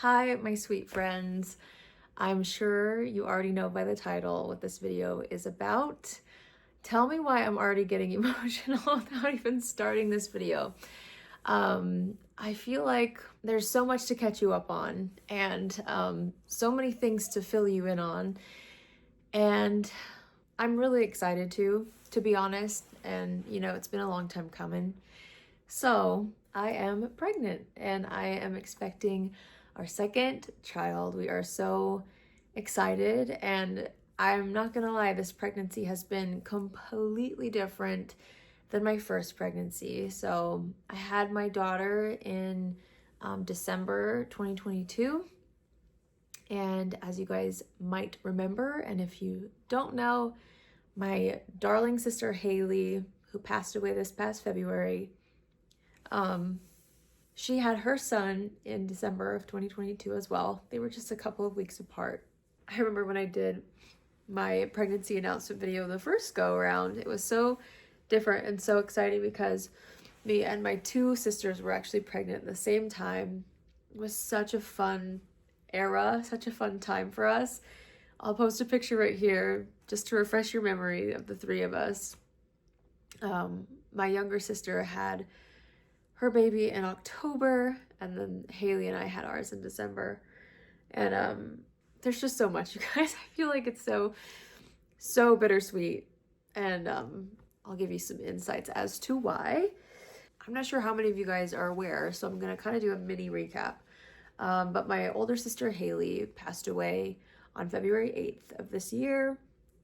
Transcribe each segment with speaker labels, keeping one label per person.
Speaker 1: Hi, my sweet friends. I'm sure you already know by the title what this video is about. Tell me why I'm already getting emotional without even starting this video. I feel like there's so much to catch you up on and so many things to fill you in on. And I'm really excited to be honest. And, it's been a long time coming. So I am pregnant and I am expecting our second child. We are so excited, and I'm not gonna lie, this pregnancy has been completely different than my first pregnancy. So I had my daughter in December 2022. And as you guys might remember, and if you don't know, my darling sister Haley, who passed away this past February, she had her son in December of 2022 as well. They were just a couple of weeks apart. I remember when I did my pregnancy announcement video the first go around, it was so different and so exciting because me and my two sisters were actually pregnant at the same time. It was such a fun era, such a fun time for us. I'll post a picture right here just to refresh your memory of the three of us. My younger sister had her baby in October, and then Haley and I had ours in December. And there's just so much, you guys. I feel like it's so bittersweet. And I'll give you some insights as to why. I'm not sure how many of you guys are aware, so I'm gonna kind of do a mini recap. But my older sister Haley passed away on February 8th of this year,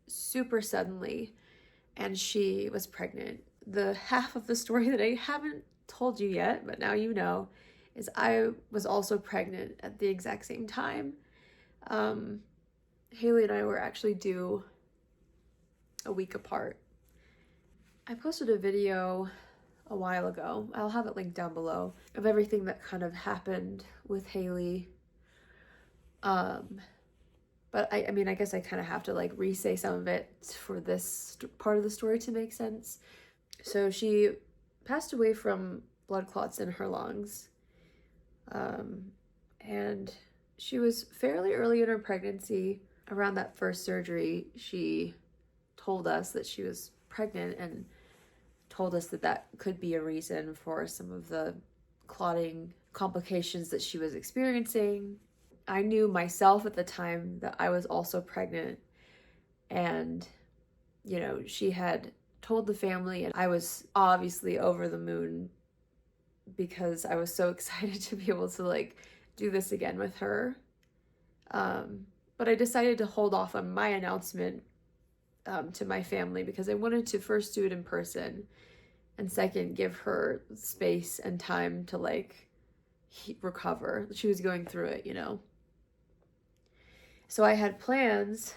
Speaker 1: super suddenly, and she was pregnant. The half of the story that I haven't told you yet, but now you know, is I was also pregnant at the exact same time. Haley and I were actually due a week apart. I posted a video a while ago, I'll have it linked down below, of everything that kind of happened with Haley. But I mean, I guess I kind of have to like re-say some of it for this part of the story to make sense. So she passed away from blood clots in her lungs. And she was fairly early in her pregnancy. Around that first surgery, she told us that she was pregnant and told us that that could be a reason for some of the clotting complications that she was experiencing. I knew myself at the time that I was also pregnant, and she had told the family, and I was obviously over the moon because I was so excited to be able to like do this again with her. But I decided to hold off on my announcement to my family because I wanted to first do it in person, and second, give her space and time to like recover. She was going through it. So I had plans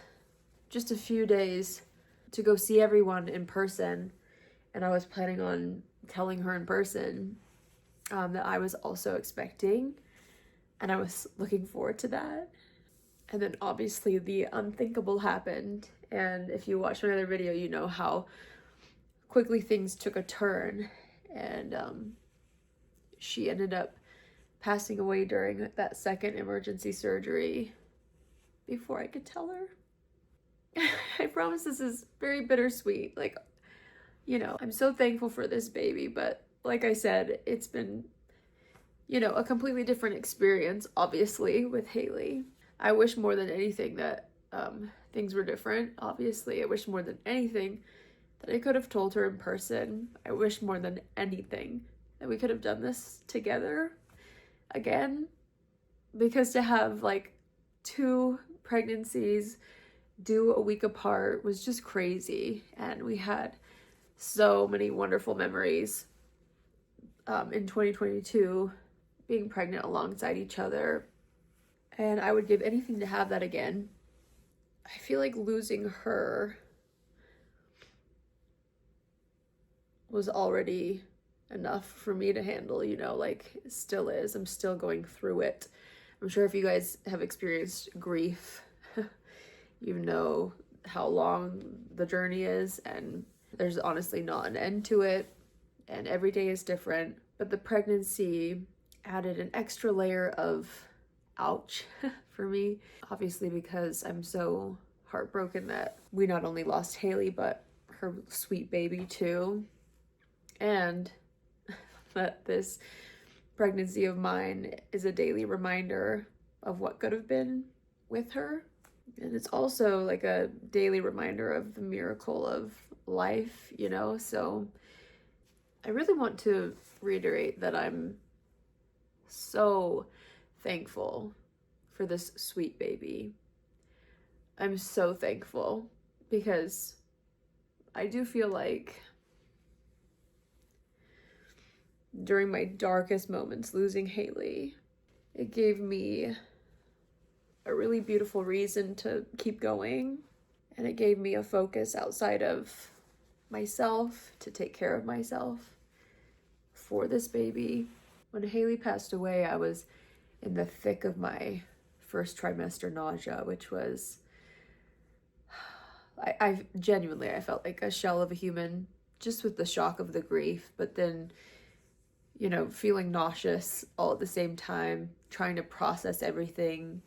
Speaker 1: just a few days to go see everyone in person, and I was planning on telling her in person that I was also expecting, and I was looking forward to that. And then obviously the unthinkable happened, and if you watch my other video, you know how quickly things took a turn, and she ended up passing away during that second emergency surgery before I could tell her. I promise this is very bittersweet. Like, I'm so thankful for this baby, but like I said, it's been, a completely different experience, obviously, with Haley. I wish more than anything that things were different. Obviously, I wish more than anything that I could have told her in person. I wish more than anything that we could have done this together again, because to have like two pregnancies due a week apart was just crazy, and we had so many wonderful memories in 2022 being pregnant alongside each other, and I would give anything to have that again. I feel like losing her was already enough for me to handle, like it still is. I'm still going through it. I'm sure if you guys have experienced grief, you know how long the journey is, and there's honestly not an end to it, and every day is different. But the pregnancy added an extra layer of ouch for me. Obviously, because I'm so heartbroken that we not only lost Haley, but her sweet baby too. And that this pregnancy of mine is a daily reminder of what could have been with her. And it's also like a daily reminder of the miracle of life, you know? So I really want to reiterate that I'm so thankful for this sweet baby. I'm so thankful because I do feel like during my darkest moments losing Haley, it gave me a really beautiful reason to keep going, and it gave me a focus outside of myself to take care of myself for this baby. When Haley passed away, I was in the thick of my first trimester nausea, which was, I genuinely, I felt like a shell of a human just with the shock of the grief, but then, you know, feeling nauseous all at the same time, trying to process everything,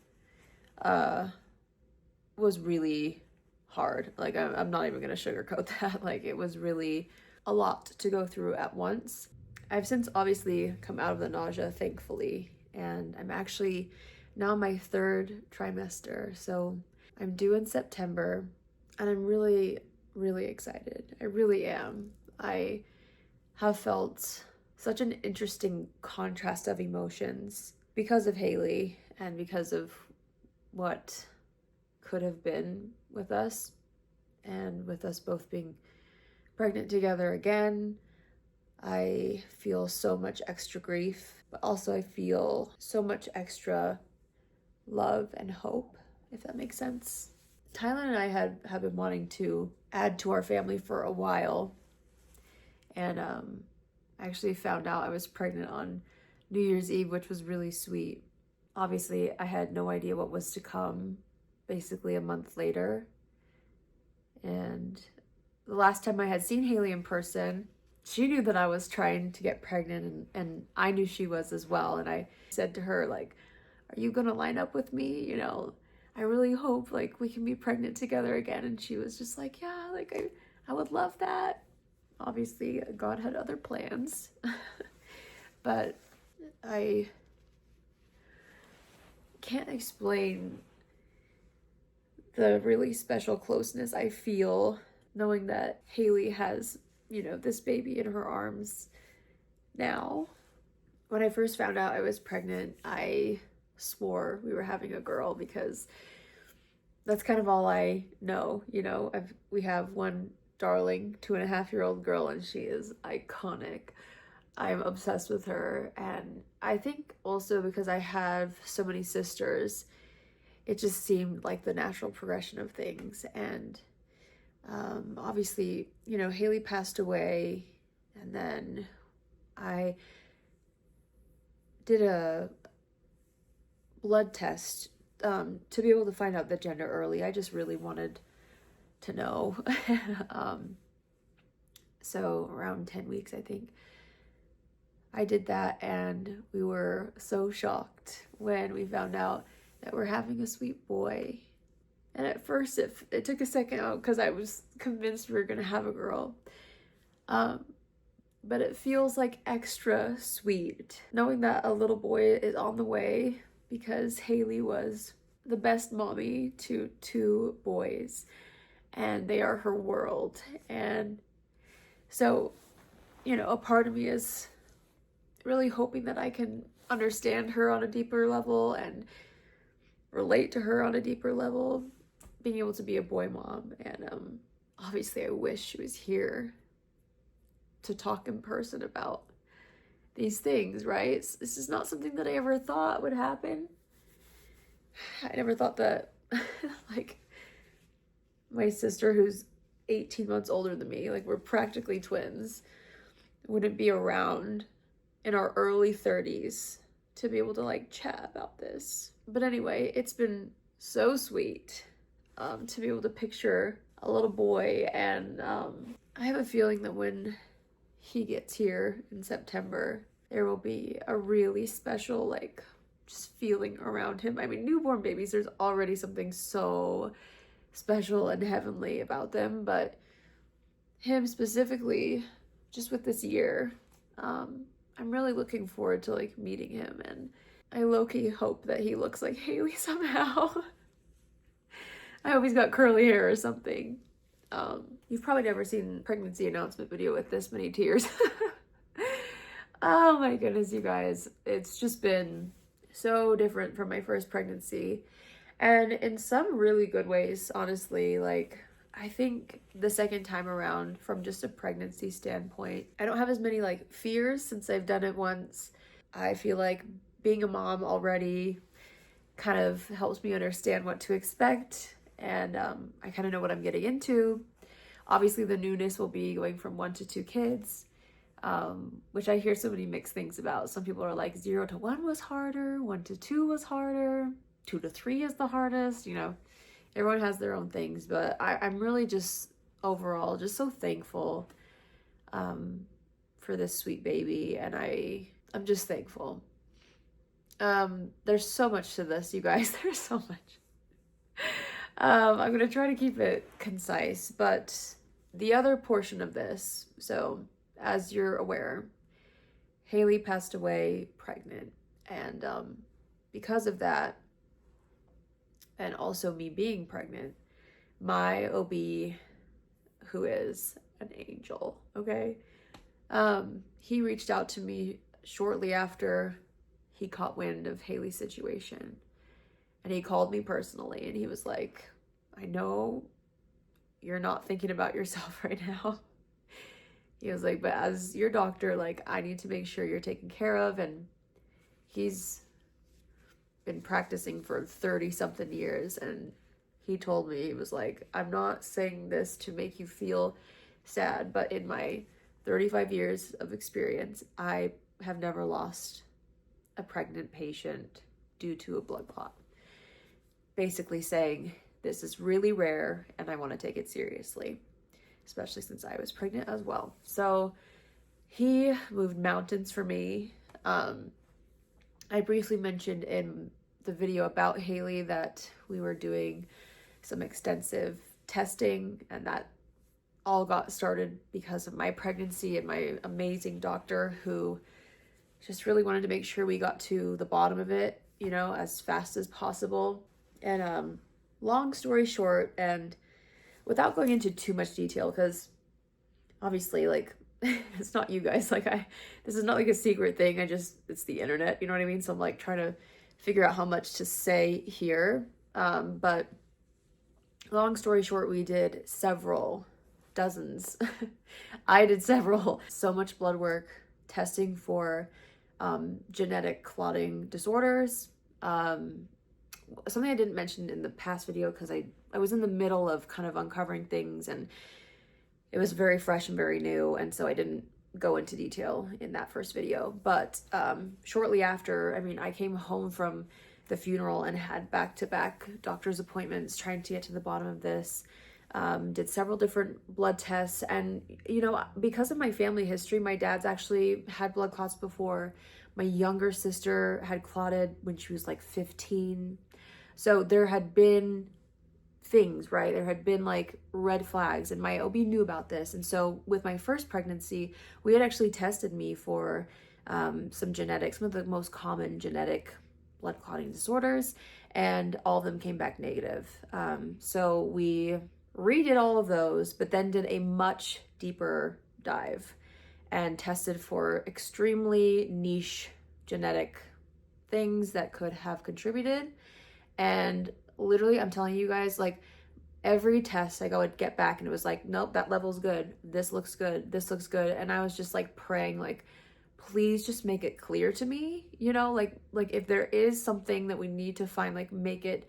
Speaker 1: was really hard. Like, I'm not even gonna sugarcoat that. Like, it was really a lot to go through at once. I've since obviously come out of the nausea, thankfully, and I'm actually now in my third trimester, so I'm due in September, and I'm really, really excited. I really am. I have felt such an interesting contrast of emotions because of Haley and because of what could have been with us, and with us both being pregnant together again. I feel so much extra grief, but also I feel so much extra love and hope, if that makes sense. Tyler and I have been wanting to add to our family for a while, and I actually found out I was pregnant on New Year's Eve, which was really sweet. Obviously, I had no idea what was to come basically a month later. And the last time I had seen Haley in person, she knew that I was trying to get pregnant, and I knew she was as well. And I said to her, like, are you gonna line up with me? You know, I really hope like we can be pregnant together again. And she was just like, yeah, like I would love that. Obviously, God had other plans. But I can't explain the really special closeness I feel knowing that Haley has, you know, this baby in her arms now. When I first found out I was pregnant, I swore we were having a girl because that's kind of all I know, you know. We have one darling 2.5-year-old girl, and she is iconic. I'm obsessed with her, and I think also because I have so many sisters, it just seemed like the natural progression of things. And obviously, you know, Haley passed away, and then I did a blood test to be able to find out the gender early. I just really wanted to know. So around 10 weeks, I think, I did that, and we were so shocked when we found out that we're having a sweet boy. And at first it took a second out because I was convinced we were gonna have a girl. But it feels like extra sweet knowing that a little boy is on the way, because Haley was the best mommy to 2 boys, and they are her world. And so, you know, a part of me is really hoping that I can understand her on a deeper level and relate to her on a deeper level, being able to be a boy mom. And obviously I wish she was here to talk in person about these things, right? This is not something that I ever thought would happen. I never thought that like my sister, who's 18 months older than me, like we're practically twins, wouldn't be around in our early 30s to be able to like chat about this. But anyway, it's been so sweet to be able to picture a little boy, and I have a feeling that when he gets here in September, there will be a really special like just feeling around him. I mean, newborn babies, there's already something so special and heavenly about them, but him specifically, just with this year, I'm really looking forward to like meeting him, and I low-key hope that he looks like Haley somehow. I hope he's got curly hair or something. You've probably never seen a pregnancy announcement video with this many tears. Oh my goodness, you guys. It's just been so different from my first pregnancy. And in some really good ways, honestly, like I think the second time around, from just a pregnancy standpoint, I don't have as many like fears since I've done it once. I feel like being a mom already kind of helps me understand what to expect, and I kind of know what I'm getting into. Obviously, the newness will be going from 1 to 2 kids, which I hear so many mixed things about. Some people are like 0 to 1 was harder, 1 to 2 was harder, 2 to 3 is the hardest, you know. Everyone has their own things, but I'm really just overall just so thankful for this sweet baby, and I'm just thankful. There's so much to this, you guys. There's so much. I'm gonna try to keep it concise, but the other portion of this, so as you're aware, Haley passed away pregnant, and because of that, and also me being pregnant, my OB, who is an angel, okay, he reached out to me shortly after he caught wind of Haley's situation, and he called me personally, and he was like, I know you're not thinking about yourself right now. He was like, but as your doctor, like, I need to make sure you're taken care of. And he's been practicing for 30 something years, and he told me, he was like, I'm not saying this to make you feel sad, but in my 35 years of experience, I have never lost a pregnant patient due to a blood clot. Basically saying, this is really rare and I want to take it seriously, especially since I was pregnant as well. So he moved mountains for me. I briefly mentioned in the video about Haley that we were doing some extensive testing, and that all got started because of my pregnancy and my amazing doctor who just really wanted to make sure we got to the bottom of it, you know, as fast as possible. And long story short, and without going into too much detail, because obviously, like, it's not you guys, like, this is not like a secret thing, it's the internet, you know what I mean? So I'm like trying to figure out how much to say here, but long story short, we did several dozens. I did several, so much blood work, testing for genetic clotting disorders. Something I didn't mention in the past video, because I was in the middle of kind of uncovering things, and it was very fresh and very new, and so I didn't go into detail in that first video. But shortly after, I mean, I came home from the funeral and had back-to-back doctor's appointments trying to get to the bottom of this. Did several different blood tests, and you know, because of my family history, my dad's actually had blood clots before. My younger sister had clotted when she was like 15. So there had been things, right? There had been like red flags, and my OB knew about this. And so with my first pregnancy, we had actually tested me for some genetics, some of the most common genetic blood clotting disorders, and all of them came back negative. So we redid all of those, but then did a much deeper dive and tested for extremely niche genetic things that could have contributed. And literally, I'm telling you guys, like, every test I would get back and it was like, nope, that level's good, this looks good, this looks good. And I was just like praying, like, please just make it clear to me, you know, like if there is something that we need to find, like, make it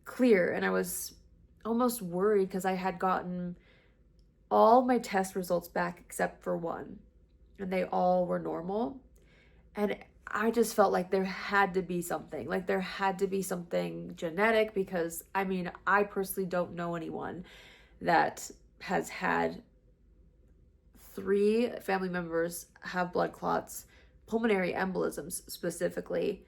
Speaker 1: clear. And I was almost worried because I had gotten all my test results back except for one, and they all were normal. And I just felt like there had to be something, like there had to be something genetic, because I mean, I personally don't know anyone that has had 3 family members have blood clots, pulmonary embolisms specifically,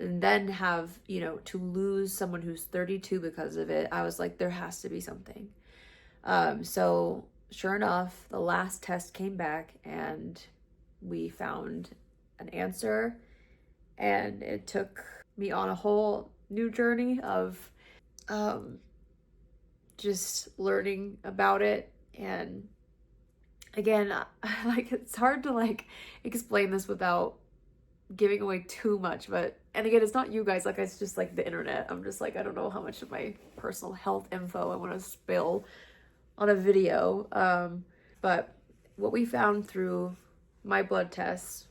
Speaker 1: and then have, you know, to lose someone who's 32 because of it, I was like, there has to be something. So sure enough, the last test came back and we found an answer, and it took me on a whole new journey of just learning about it. And again, like, it's hard to like explain this without giving away too much, but and again, it's not you guys, like, it's just like the internet. I'm just like, I don't know how much of my personal health info I want to spill on a video. But what we found through my blood tests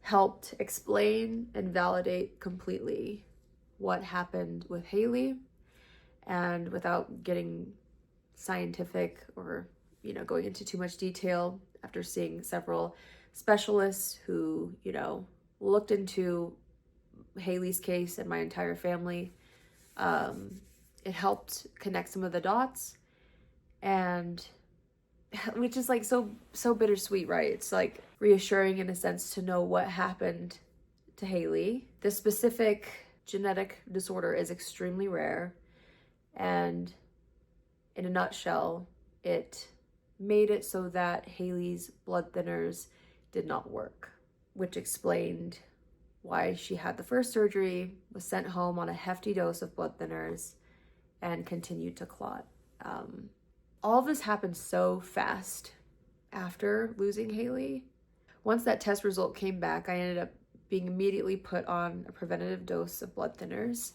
Speaker 1: helped explain and validate completely what happened with Haley. And without getting scientific or, you know, going into too much detail, after seeing several specialists who, you know, looked into Haley's case and my entire family, it helped connect some of the dots. And which is like so bittersweet, right? It's like reassuring in a sense to know what happened to Haley. This specific genetic disorder is extremely rare, and in a nutshell, it made it so that Haley's blood thinners did not work, which explained why she had the first surgery, was sent home on a hefty dose of blood thinners, and continued to clot. All of this happened so fast after losing Haley. Once that test result came back, I ended up being immediately put on a preventative dose of blood thinners.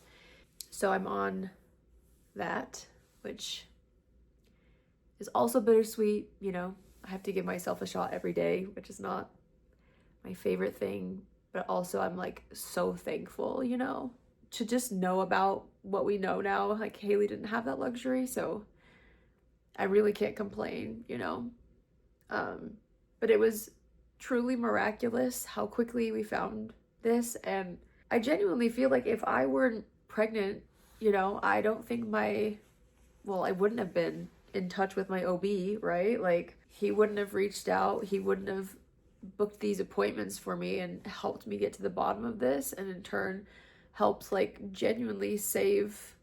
Speaker 1: So I'm on that, which is also bittersweet. You know, I have to give myself a shot every day, which is not my favorite thing, but also I'm like so thankful, you know, to just know about what we know now. Like, Haley didn't have that luxury, so I really can't complain, you know. But it was truly miraculous how quickly we found this, and I genuinely feel like if I weren't pregnant, you know, I don't think I wouldn't have been in touch with my OB, right? Like, he wouldn't have reached out, he wouldn't have booked these appointments for me and helped me get to the bottom of this, and in turn helped like genuinely save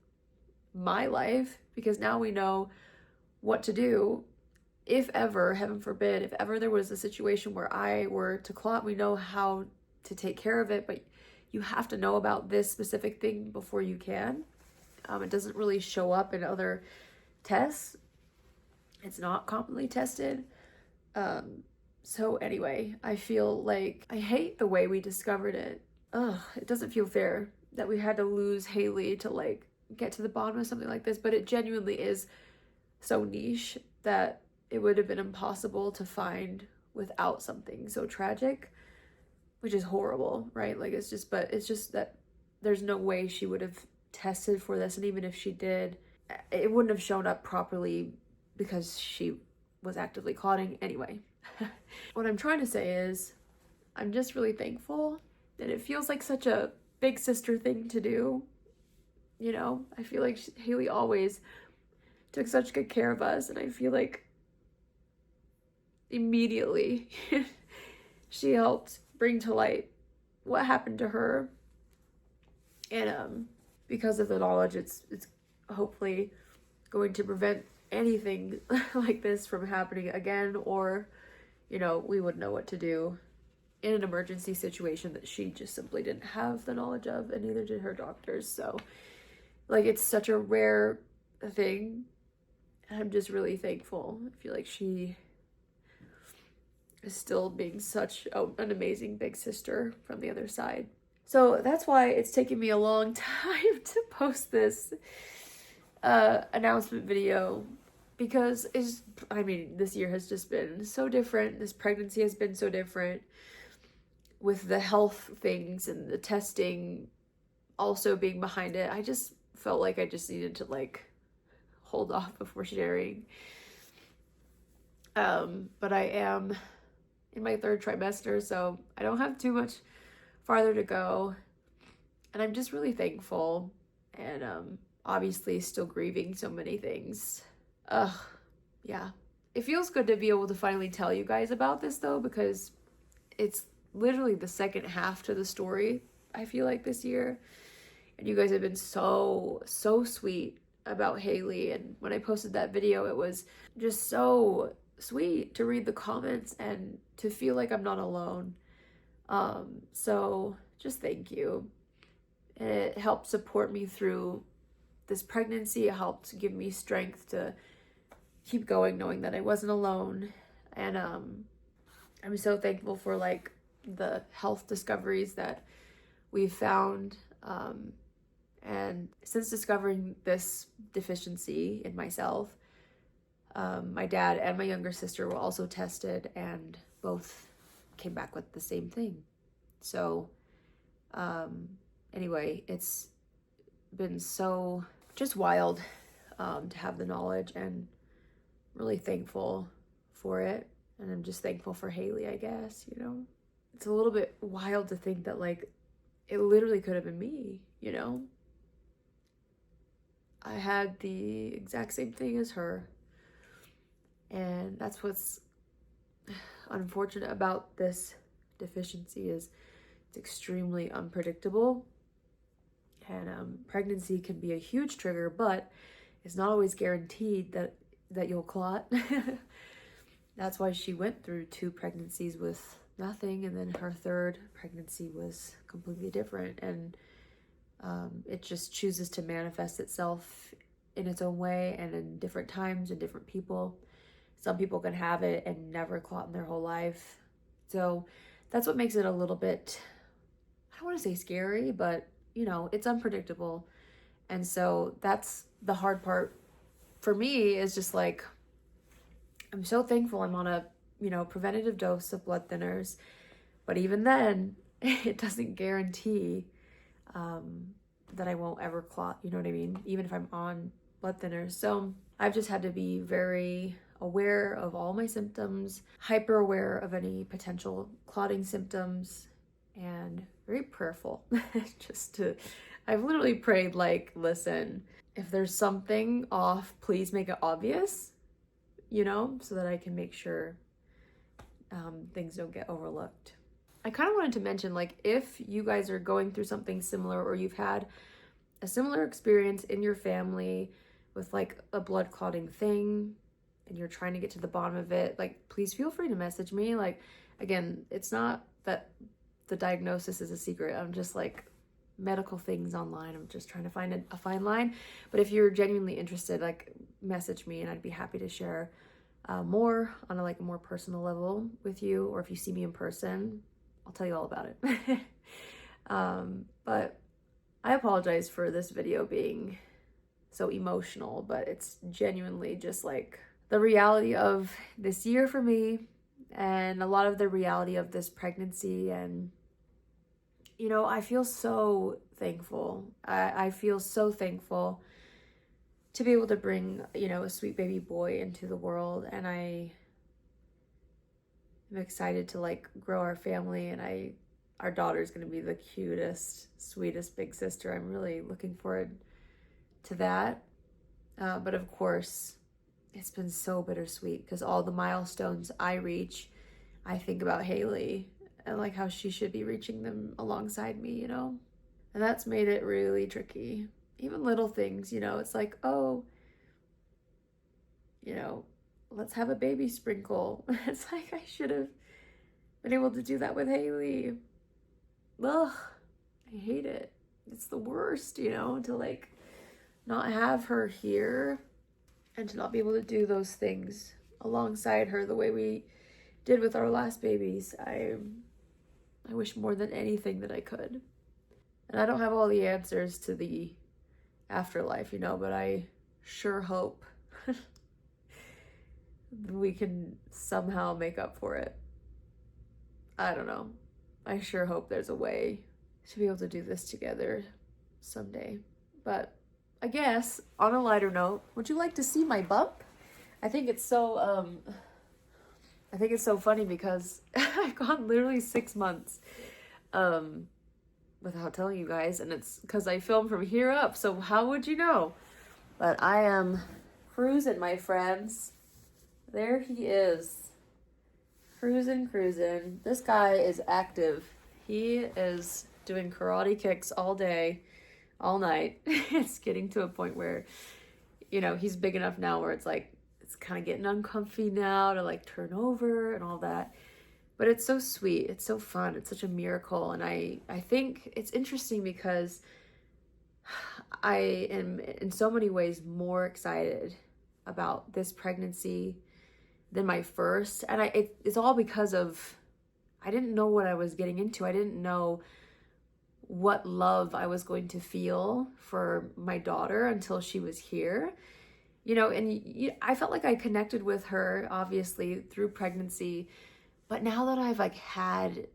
Speaker 1: my life, because now we know what to do if ever, heaven forbid, if ever there was a situation where I were to clot. We know how to take care of it, but you have to know about this specific thing before you can. It doesn't really show up in other tests. It's not commonly tested. So anyway, I feel like I hate the way we discovered it. It doesn't feel fair that we had to lose Haley to like get to the bottom of something like this, but it genuinely is so niche that it would have been impossible to find without something so tragic, which is horrible, right? Like, it's just that there's no way she would have tested for this, and even if she did, it wouldn't have shown up properly because she was actively clotting anyway. What I'm trying to say is, I'm just really thankful that it feels like such a big sister thing to do. You know, I feel like Haley always took such good care of us, and I feel like immediately she helped bring to light what happened to her. And because of the knowledge, it's hopefully going to prevent anything like this from happening again, or, you know, we would know what to do in an emergency situation that she just simply didn't have the knowledge of, and neither did her doctors. So, like, it's such a rare thing, and I'm just really thankful. I feel like she is still being such an amazing big sister from the other side. So that's why it's taken me a long time to post this announcement video, because this year has just been so different. This pregnancy has been so different, with the health things and the testing also being behind it. I just felt like I just needed to like hold off before sharing. But I am in my 3rd trimester, so I don't have too much farther to go, and I'm just really thankful, and obviously still grieving so many things. Yeah, it feels good to be able to finally tell you guys about this though, because it's literally the second half to the story I feel like, this year. And you guys have been so sweet about Haley. And when I posted that video, it was just so sweet to read the comments and to feel like I'm not alone. So just thank you. It helped support me through this pregnancy. It helped give me strength to keep going, knowing that I wasn't alone. And I'm so thankful for like the health discoveries that we've found. And since discovering this deficiency in myself, my dad and my younger sister were also tested, and both came back with the same thing. So anyway, it's been so just wild to have the knowledge, and really thankful for it. And I'm just thankful for Haley, I guess, you know. It's a little bit wild to think that like it literally could have been me, you know. I had the exact same thing as her. And that's what's unfortunate about this deficiency, is it's extremely unpredictable. And pregnancy can be a huge trigger, but it's not always guaranteed that you'll clot. That's why she went through 2 pregnancies with nothing, and then her 3rd pregnancy was completely different. And it just chooses to manifest itself in its own way and in different times and different people. Some people can have it and never clot in their whole life. So that's what makes it a little bit, I don't want to say scary, but you know, it's unpredictable. And so that's the hard part for me, is just like, I'm so thankful I'm on a, you know, preventative dose of blood thinners. But even then, it doesn't guarantee that I won't ever clot, you know what I mean? Even if I'm on blood thinners. So I've just had to be very aware of all my symptoms, hyper aware of any potential clotting symptoms, and very prayerful. I've literally prayed like, listen, if there's something off, please make it obvious, you know, so that I can make sure things don't get overlooked. I kind of wanted to mention, like, if you guys are going through something similar, or you've had a similar experience in your family with like a blood clotting thing, and you're trying to get to the bottom of it, like, please feel free to message me. Like, again, it's not that the diagnosis is a secret. I'm just like, medical things online, I'm just trying to find a fine line. But if you're genuinely interested, like, message me, and I'd be happy to share more on a more personal level with you. Or if you see me in person, I'll tell you all about it. But I apologize for this video being so emotional, but it's genuinely just like the reality of this year for me, and a lot of the reality of this pregnancy. And you know, I feel so thankful. I feel so thankful to be able to bring, you know, a sweet baby boy into the world. And I am excited to like grow our family, and our daughter's gonna be the cutest, sweetest big sister. I'm really looking forward to that. But of course, it's been so bittersweet, because all the milestones I reach, I think about Haley and like how she should be reaching them alongside me, you know? And that's made it really tricky. Even little things, you know, it's like, oh, you know, let's have a baby sprinkle. It's like, I should have been able to do that with Haley. Ugh, I hate it. It's the worst, you know, to like not have her here and to not be able to do those things alongside her the way we did with our last babies. I wish more than anything that I could. And I don't have all the answers to the afterlife, you know, but I sure hope we can somehow make up for it. I don't know. I sure hope there's a way to be able to do this together someday. But I guess on a lighter note, would you like to see my bump? I think it's so funny because I've gone literally 6 months without telling you guys, and it's because I film from here up, so how would you know? But I am cruising, my friends. There he is. Cruising. This guy is active. He is doing karate kicks all day, all night. It's getting to a point where, you know, he's big enough now where it's like, it's kind of getting uncomfy now to like turn over and all that. But it's so sweet. It's so fun. It's such a miracle. And I think it's interesting because I am in so many ways more excited about this pregnancy than my first. And it's all because of, I didn't know what I was getting into. I didn't know what love I was going to feel for my daughter until she was here. You know, and I felt like I connected with her, obviously, through pregnancy. But now that I've like had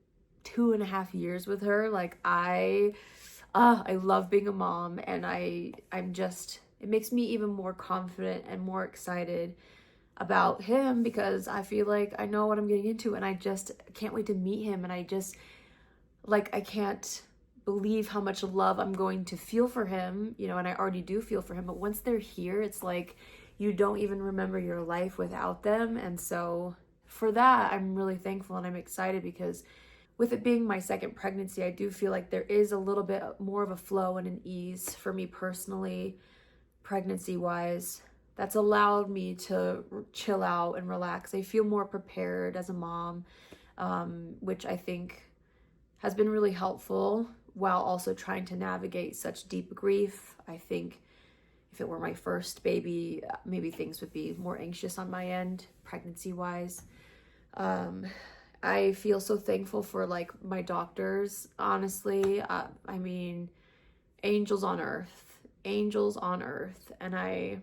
Speaker 1: 2.5 years with her, like I love being a mom, and I'm just, it makes me even more confident and more excited about him because I feel like I know what I'm getting into, and I just can't wait to meet him. And I just, like, I can't believe how much love I'm going to feel for him, you know, and I already do feel for him, but once they're here, it's like you don't even remember your life without them. And so for that, I'm really thankful, and I'm excited because with it being my second pregnancy, I do feel like there is a little bit more of a flow and an ease for me personally, pregnancy wise, that's allowed me to chill out and relax. I feel more prepared as a mom, which I think has been really helpful while also trying to navigate such deep grief. I think if it were my first baby, maybe things would be more anxious on my end, pregnancy wise. I feel so thankful for like my doctors, honestly. I mean, angels on earth, angels on earth. And I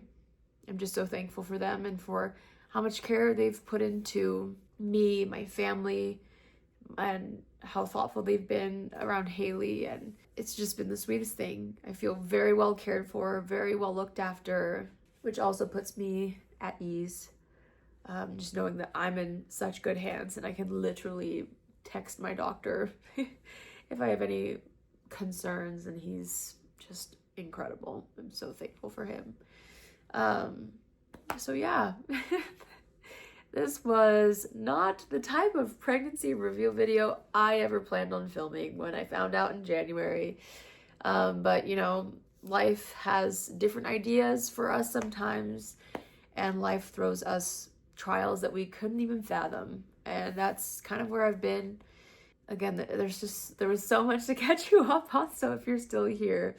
Speaker 1: am just so thankful for them and for how much care they've put into me, my family, and how thoughtful they've been around Haley. And it's just been the sweetest thing. I feel very well cared for, very well looked after, which also puts me at ease. Just knowing that I'm in such good hands, and I can literally text my doctor if I have any concerns, and he's just incredible. I'm so thankful for him. So yeah, this was not the type of pregnancy reveal video I ever planned on filming when I found out in January. But you know, life has different ideas for us sometimes, and life throws us trials that we couldn't even fathom. And that's kind of where I've been. Again, there was so much to catch you up on. So if you're still here,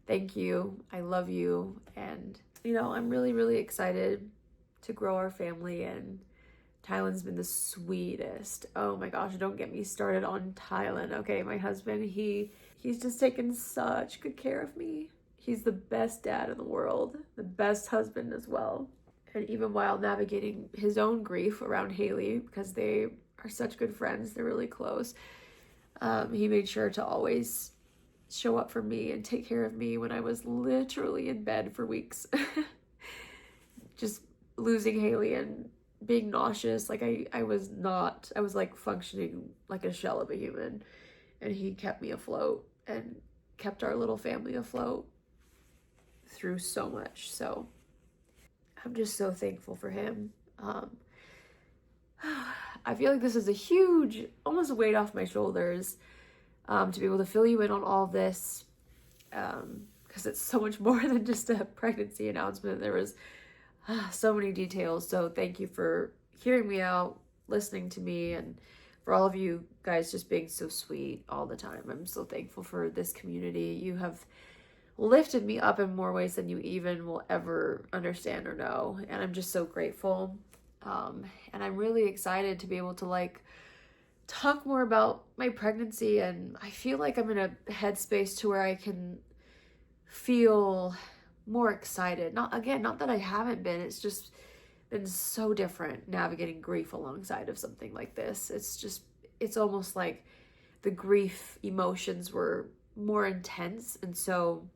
Speaker 1: thank you. I love you. And, you know, I'm really, really excited to grow our family. And Tylen's been the sweetest. Oh my gosh, don't get me started on Tylen. Okay, my husband, he's just taken such good care of me. He's the best dad in the world, the best husband as well. And even while navigating his own grief around Haley, because they are such good friends, they're really close, he made sure to always show up for me and take care of me when I was literally in bed for weeks. Just losing Haley and being nauseous. Like I was like functioning like a shell of a human. And he kept me afloat and kept our little family afloat through so much. So I'm just so thankful for him. I feel like this is a huge, almost weight off my shoulders, to be able to fill you in on all this, because it's so much more than just a pregnancy announcement. There was so many details. So thank you for hearing me out, listening to me, and for all of you guys just being so sweet all the time. I'm so thankful for this community. You have lifted me up in more ways than you even will ever understand or know, and I'm just so grateful. And I'm really excited to be able to like talk more about my pregnancy, and I feel like I'm in a headspace to where I can feel more excited. Not that I haven't been, it's just been so different navigating grief alongside of something like this. It's almost like the grief emotions were more intense, and so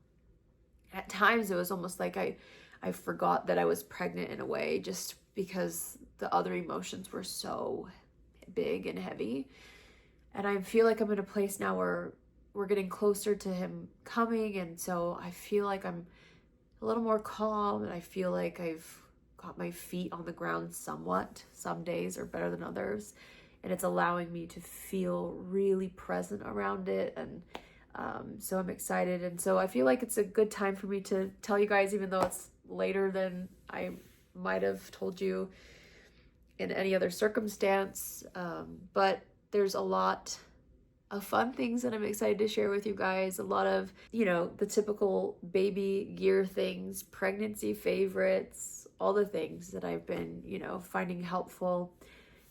Speaker 1: at times it was almost like I forgot that I was pregnant in a way, just because the other emotions were so big and heavy. And I feel like I'm in a place now where we're getting closer to him coming, and so I feel like I'm a little more calm, and I feel like I've got my feet on the ground somewhat. Some days are better than others, and it's allowing me to feel really present around it. And So I'm excited, and so I feel like it's a good time for me to tell you guys, even though it's later than I might have told you in any other circumstance. But there's a lot of fun things that I'm excited to share with you guys. A lot of, the typical baby gear things, pregnancy favorites, all the things that I've been, finding helpful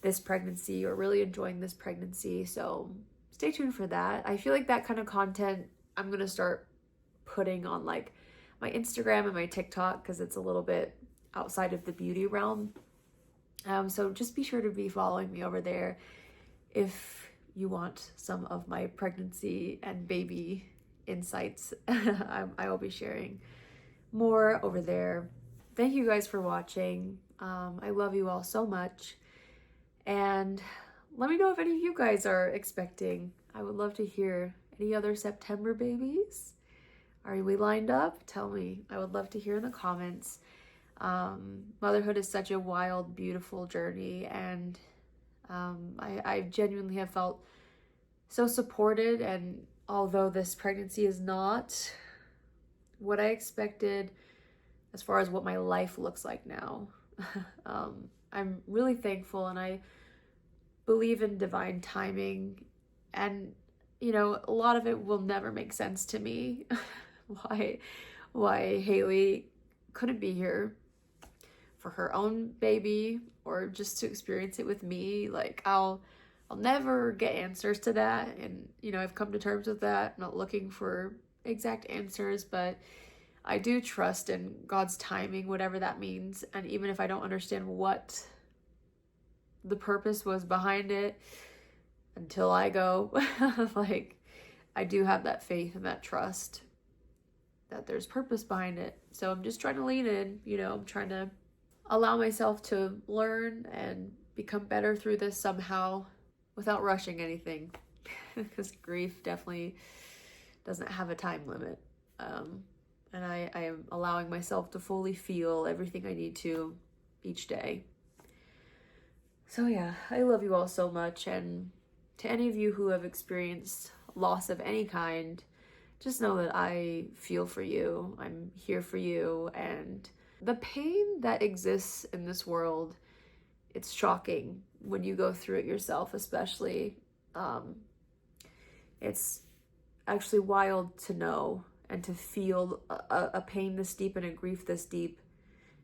Speaker 1: this pregnancy or really enjoying this pregnancy. So stay tuned for that. I feel like that kind of content I'm going to start putting on like my Instagram and my TikTok because it's a little bit outside of the beauty realm. So just be sure to be following me over there if you want some of my pregnancy and baby insights. I will be sharing more over there. Thank you guys for watching. I love you all so much. And let me know if any of you guys are expecting. I would love to hear any other September babies. Are we lined up? Tell me. I would love to hear in the comments. Motherhood is such a wild, beautiful journey, and I genuinely have felt so supported. And although this pregnancy is not what I expected as far as what my life looks like now, I'm really thankful, and I believe in divine timing. And a lot of it will never make sense to me. why Haley couldn't be here for her own baby or just to experience it with me. Like I'll never get answers to that, and I've come to terms with that. Not looking for exact answers, but I do trust in God's timing, whatever that means. And even if I don't understand what the purpose was behind it until I go, like I do have that faith and that trust that there's purpose behind it. So I'm just trying to lean in, I'm trying to allow myself to learn and become better through this somehow without rushing anything, because grief definitely doesn't have a time limit. And I am allowing myself to fully feel everything I need to each day. So yeah, I love you all so much. And to any of you who have experienced loss of any kind, just know that I feel for you. I'm here for you. And the pain that exists in this world, it's shocking when you go through it yourself, especially. It's actually wild to know and to feel a pain this deep and a grief this deep,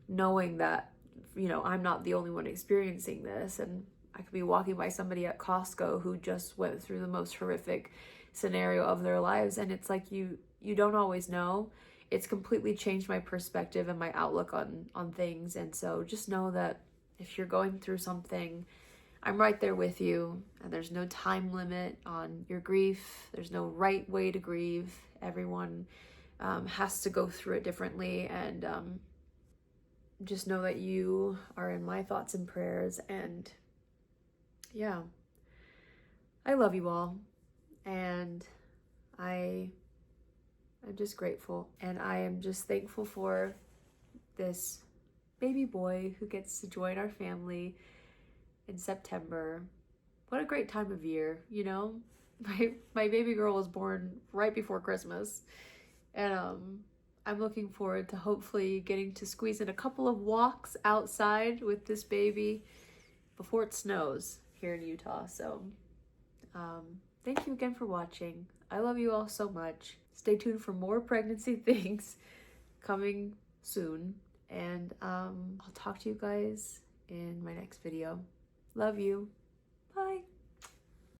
Speaker 1: knowing that, I'm not the only one experiencing this. And I could be walking by somebody at Costco who just went through the most horrific scenario of their lives. And it's like, you don't always know. It's completely changed my perspective and my outlook on things. And so just know that if you're going through something, I'm right there with you. And there's no time limit on your grief. There's no right way to grieve. Everyone has to go through it differently. And just know that you are in my thoughts and prayers. And yeah, I love you all. And I'm just grateful. And I am just thankful for this baby boy who gets to join our family in September. What a great time of year, My baby girl was born right before Christmas. And I'm looking forward to hopefully getting to squeeze in a couple of walks outside with this baby before it snows here in Utah. So thank you again for watching. I love you all so much. Stay tuned for more pregnancy things coming soon. And I'll talk to you guys in my next video. Love you. Bye.